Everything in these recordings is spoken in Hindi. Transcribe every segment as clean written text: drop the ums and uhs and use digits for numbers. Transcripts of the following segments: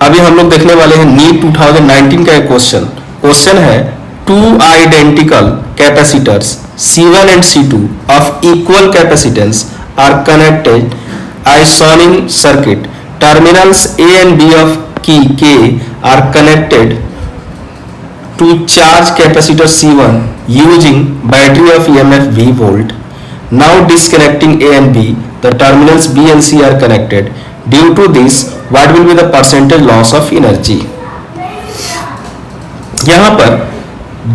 अभी हम लोग देखने वाले हैं नीट 2019 का एक क्वेश्चन है two identical capacitors C1 and C2 of equal capacitance are connected as shown in circuit. Terminals A and B of key K are connected to charge capacitor C1 using battery of EMF V volt. Now disconnecting A and B, the terminals B and C are connected. Due to this, what will be the percentage loss of energy? यहाँ पर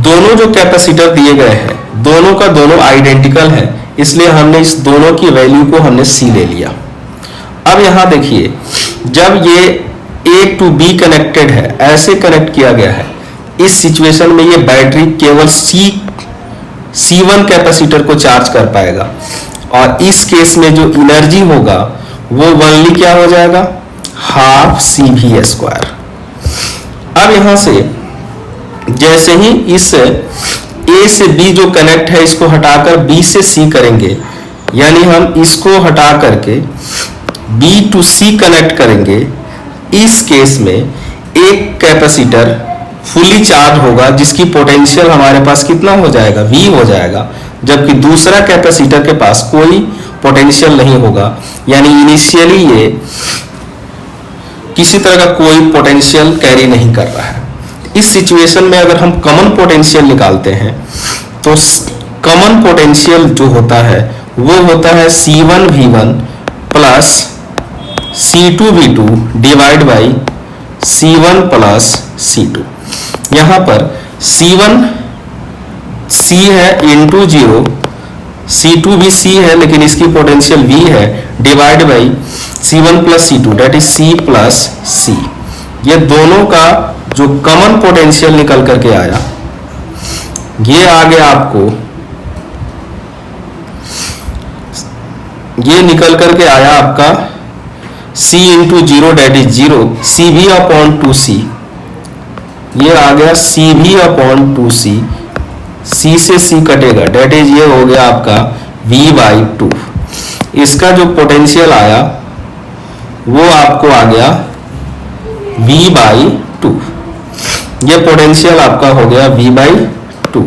दोनों जो कैपेसिटर दिए गए हैं दोनों का दोनों आइडेंटिकल है, इसलिए हमने इस दोनों की वैल्यू को हमने C ले लिया। अब यहाँ देखिए, जब ये A to B कनेक्टेड है, ऐसे कनेक्ट किया गया है, इस सिचुएशन में ये बैटरी केवल C1 कैपेसिटर को चार्ज कर पाएगा और इस केस में जो एनर्जी होगा वो वनली क्या हो जाएगा, हाफ CV स्क्वायर। अब यहां से जैसे ही इस A से B जो कनेक्ट है इसको हटाकर B से C करेंगे, यानी हम इसको हटा करके B to C कनेक्ट करेंगे, इस केस में एक कैपेसिटर फुली चार्ज होगा जिसकी पोटेंशियल हमारे पास कितना हो जाएगा, V हो जाएगा, जबकि दूसरा कैपेसिटर के पास कोई पोटेंशियल नहीं होगा, यानी इनिशियली ये किसी तरह का कोई पोटेंशियल कैरी नहीं कर रहा है। इस सिचुएशन में अगर हम कॉमन पोटेंशियल निकालते हैं तो कॉमन पोटेंशियल जो होता है वो होता है C1V1 plus C2V2 divide by C1 plus C2। यहाँ पर C1 C है इंटू 0, C2 भी C है लेकिन इसकी पोटेंशियल V है, divide by C1 plus C2 that is C plus C। ये दोनों का जो कॉमन पोटेंशियल निकल करके आया, ये आ गया आपको, ये निकल करके आया आपका C into 0 that is 0, CV upon 2C, ये आ गया CV अपॉन 2C, C से C कटेगा डेट इज ये हो गया आपका V/2। इसका जो पोटेंशियल आया वो आपको आ गया V/2, ये पोटेंशियल आपका हो गया V/2।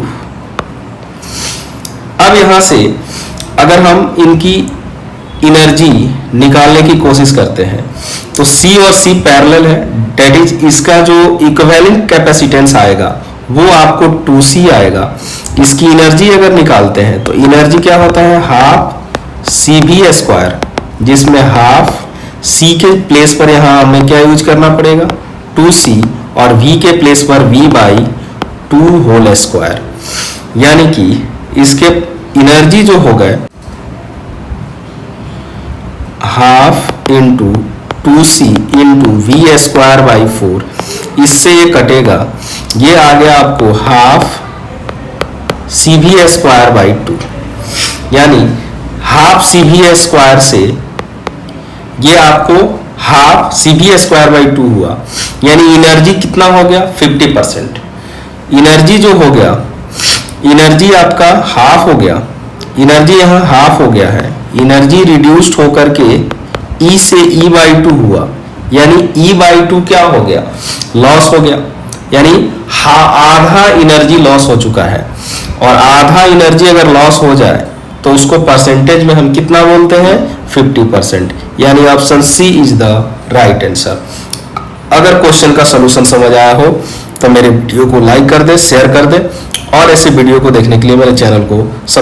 अब यहां से अगर हम इनकी एनर्जी निकालने की कोशिश करते हैं तो C और C पैरेलल है, डेट इज इसका जो इक्विवेलेंट कैपेसिटेंस आएगा वो आपको 2C आएगा। इसकी एनर्जी अगर निकालते हैं तो एनर्जी क्या होता है, हाफ CV स्क्वायर, जिसमें हाफ C के प्लेस पर यहाँ हमें क्या यूज करना पड़ेगा, 2C, और V के प्लेस पर V/2 होल स्क्वायर, यानी कि इसके एनर्जी जो हो गए half into 2C into V square by 4, इससे ये कटेगा, ये आ गया आपको हाफ CV स्क्वायर बाई 2, यानी हाफ CV स्क्वायर से ये आपको हाफ CV स्क्वायर बाई 2 हुआ, यानी एनर्जी कितना हो गया, 50%। एनर्जी जो हो गया, एनर्जी आपका हाफ हो गया, एनर्जी यहाँ हाफ हो गया है, एनर्जी रिड्यूस्ड होकर के E से E/2 हुआ, यानी E/2 क्या हो गया, लॉस हो गया, यानी आधा एनर्जी लॉस हो चुका है। और आधा एनर्जी अगर लॉस हो जाए तो उसको परसेंटेज में हम कितना बोलते हैं, 50%, यानी option C is the right answer. अगर क्वेश्चन का सलूशन समझ आया हो तो मेरे वीडियो को लाइक कर दे, शेयर कर दे, और ऐसे वीडियो को देखने के लिए मेरे चैनल को